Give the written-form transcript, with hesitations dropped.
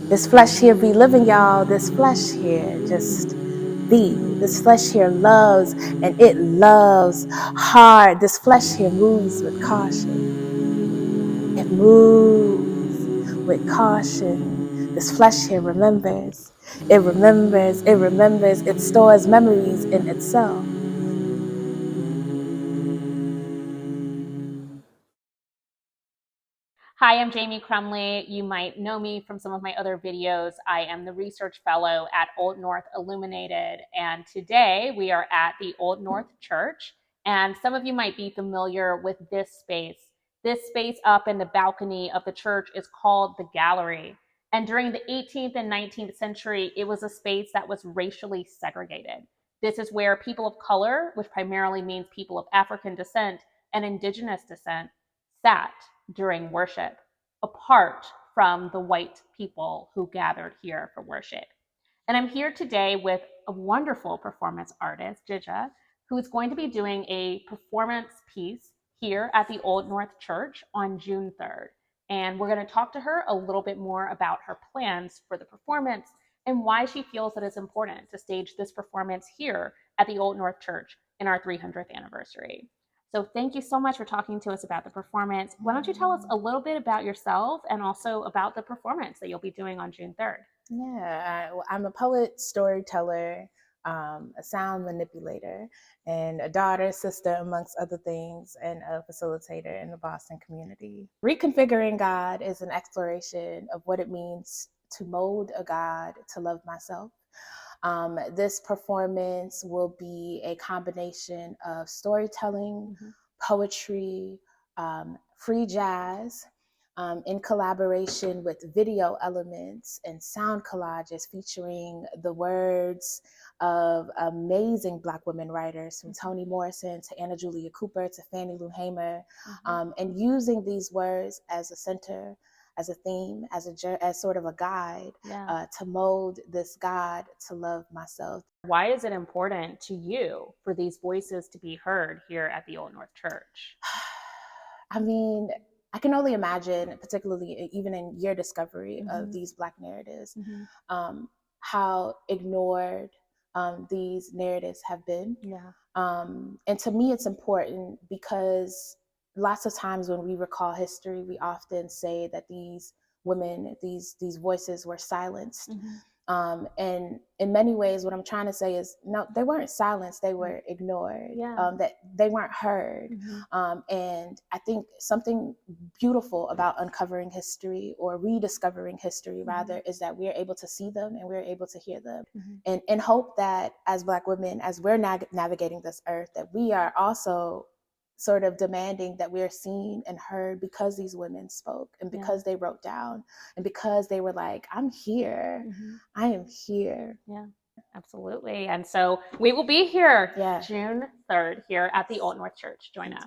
This flesh here be living, y'all. This flesh here just be. This flesh here loves, and it loves hard. This flesh here moves with caution. It moves with caution. This flesh here remembers. It remembers. It remembers. It stores memories in itself. Hi, I'm Jamie Crumley. You might know me from some of my other videos. I am the research fellow at Old North Illuminated, and today we are at the Old North Church. And some of you might be familiar with this space. This space up in the balcony of the church is called the gallery. And during the 18th and 19th century, it was a space that was racially segregated. This is where people of color, which primarily means people of African descent and indigenous descent, sat during worship, apart from the white people who gathered here for worship. And I'm here today with a wonderful performance artist, Jija, who's going to be doing a performance piece here at the Old North Church on June 3rd. And we're going to talk to her a little bit more about her plans for the performance and why she feels that it's important to stage this performance here at the Old North Church in our 300th anniversary. So thank you so much for talking to us about the performance. Why don't you tell us a little bit about yourself and also about the performance that you'll be doing on June 3rd? Yeah, I'm a poet, storyteller, a sound manipulator, and a daughter, sister, amongst other things, and a facilitator in the Boston community. Reconfiguring God is an exploration of what it means to mold a God to love myself. This performance will be a combination of storytelling, poetry, free jazz, in collaboration with video elements and sound collages featuring the words of amazing Black women writers, from Toni Morrison to Anna Julia Cooper to Fannie Lou Hamer, and using these words as a center, as a theme, as sort of a guide, to mold this God to love myself. Why is it important to you for these voices to be heard here at the Old North Church? I mean, I can only imagine, particularly even in your discovery of these Black narratives, how ignored these narratives have been. Yeah. And to me, it's important because lots of times when we recall history, we often say that these women, these voices were silenced. And in many ways, what I'm trying to say is, no, they weren't silenced, they were ignored, that they weren't heard. And I think something beautiful about uncovering history, or rediscovering history rather, is that we're able to see them and we're able to hear them. And hope that as Black women, as we're navigating this earth, that we are also sort of demanding that we're seen and heard because these women spoke, and because they wrote down, and because they were like, I'm here, I am here. Yeah, absolutely. And so we will be here June 3rd here at the Old North Church. Join us.